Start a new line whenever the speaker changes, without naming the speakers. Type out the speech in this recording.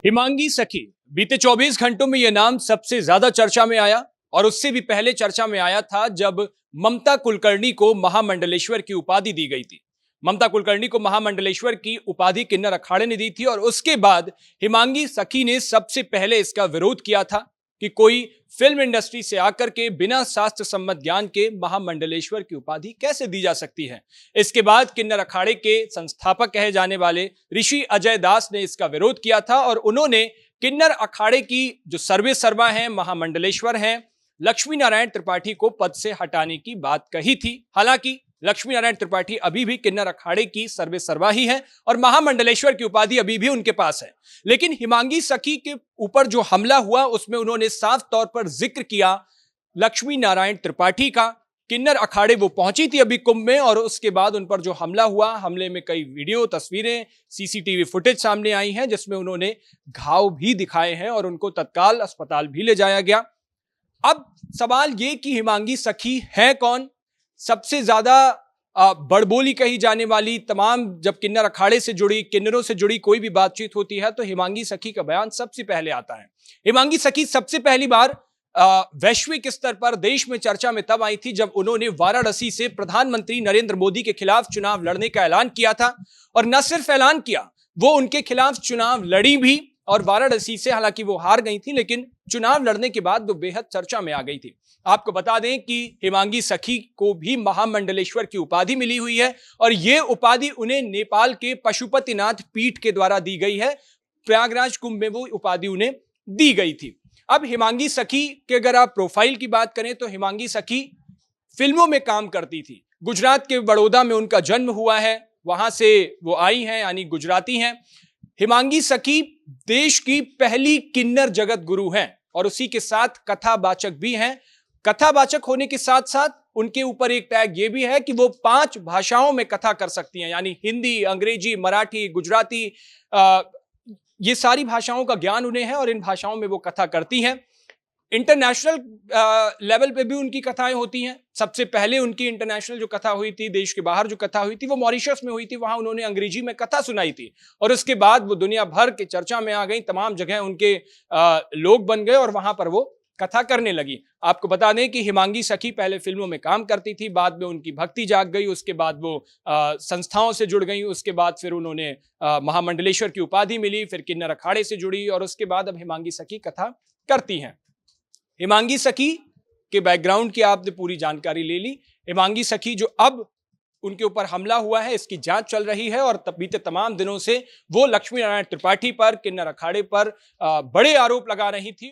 हिमांगी सखी बीते 24 घंटों में यह नाम सबसे ज्यादा चर्चा में आया और उससे भी पहले चर्चा में आया था जब ममता कुलकर्णी को महामंडलेश्वर की उपाधि दी गई थी। ममता कुलकर्णी को महामंडलेश्वर की उपाधि किन्नर अखाड़े ने दी थी और उसके बाद हिमांगी सखी ने सबसे पहले इसका विरोध किया था कि कोई फिल्म इंडस्ट्री से आकर के बिना शास्त्र सम्मत ज्ञान के महामंडलेश्वर की उपाधि कैसे दी जा सकती है। इसके बाद किन्नर अखाड़े के संस्थापक कहे जाने वाले ऋषि अजय दास ने इसका विरोध किया था और उन्होंने किन्नर अखाड़े की जो सर्वे सर्वा हैं, महामंडलेश्वर हैं, लक्ष्मी नारायण त्रिपाठी को पद से हटाने की बात कही थी। हालांकि लक्ष्मी नारायण त्रिपाठी अभी भी किन्नर अखाड़े की सर्वे सर्वा ही है और महामंडलेश्वर की उपाधि अभी भी उनके पास है। लेकिन हिमांगी सखी के ऊपर जो हमला हुआ उसमें उन्होंने साफ तौर पर जिक्र किया लक्ष्मी नारायण त्रिपाठी का। किन्नर अखाड़े वो पहुंची थी अभी कुंभ में और उसके बाद उन पर जो हमला हुआ, हमले में कई वीडियो, तस्वीरें, सीसीटीवी फुटेज सामने आई हैं जिसमें उन्होंने घाव भी दिखाए हैं और उनको तत्काल अस्पताल भी ले जाया गया। अब सवाल ये कि हिमांगी सखी है कौन? सबसे ज्यादा बड़बोली कही जाने वाली, तमाम जब किन्नर अखाड़े से जुड़ी, किन्नरों से जुड़ी कोई भी बातचीत होती है तो हिमांगी सखी का बयान सबसे पहले आता है। हिमांगी सखी सबसे पहली बार वैश्विक स्तर पर देश में चर्चा में तब आई थी जब उन्होंने वाराणसी से प्रधानमंत्री नरेंद्र मोदी के खिलाफ चुनाव लड़ने का ऐलान किया था। और न सिर्फ ऐलान किया, वो उनके खिलाफ चुनाव लड़ी भी और वाराणसी से हालांकि वो हार गई थी, लेकिन चुनाव लड़ने के बाद वो बेहद चर्चा में आ गई थी। आपको बता दें कि हिमांगी सखी को भी महामंडलेश्वर की उपाधि मिली हुई है और ये उपाधि उन्हें नेपाल के पशुपतिनाथ पीठ के द्वारा दी गई है। प्रयागराज कुंभ में वो उपाधि उन्हें दी गई थी। अब हिमांगी सखी के अगर आप प्रोफाइल की बात करें तो हिमांगी सखी फिल्मों में काम करती थी। गुजरात के बड़ौदा में उनका जन्म हुआ है, वहां से वो आई हैं, यानी गुजराती हैं। हिमांगी सखी देश की पहली किन्नर जगत गुरु हैं और उसी के साथ कथावाचक भी हैं। कथावाचक होने के साथ साथ उनके ऊपर एक टैग ये भी है कि वो 5 भाषाओं में कथा कर सकती हैं, यानी हिंदी, अंग्रेजी, मराठी, गुजराती, ये सारी भाषाओं का ज्ञान उन्हें है और इन भाषाओं में वो कथा करती हैं। इंटरनेशनल लेवल पे भी उनकी कथाएं होती हैं। सबसे पहले उनकी इंटरनेशनल जो कथा हुई थी, देश के बाहर जो कथा हुई थी, वो मॉरिशस में हुई थी। वहां उन्होंने अंग्रेजी में कथा सुनाई थी और उसके बाद वो दुनिया भर के चर्चा में आ गई। तमाम जगह उनके लोग बन गए और वहां पर वो कथा करने लगी। आपको बता दें कि हिमांगी सखी पहले फिल्मों में काम करती थी, बाद में उनकी भक्ति जाग गई, उसके बाद वो संस्थाओं से जुड़ गई, उसके बाद फिर उन्होंने महामंडलेश्वर की उपाधि मिली, फिर किन्नर अखाड़े से जुड़ी और उसके बाद अब हिमांगी सखी कथा करती हैं। हिमांगी सखी के बैकग्राउंड की आपने पूरी जानकारी ले ली। हिमांगी सखी जो अब उनके ऊपर हमला हुआ है, इसकी जांच चल रही है और बीते तमाम दिनों से वो लक्ष्मी नारायण त्रिपाठी पर, किन्नर अखाड़े पर बड़े आरोप लगा रही थी।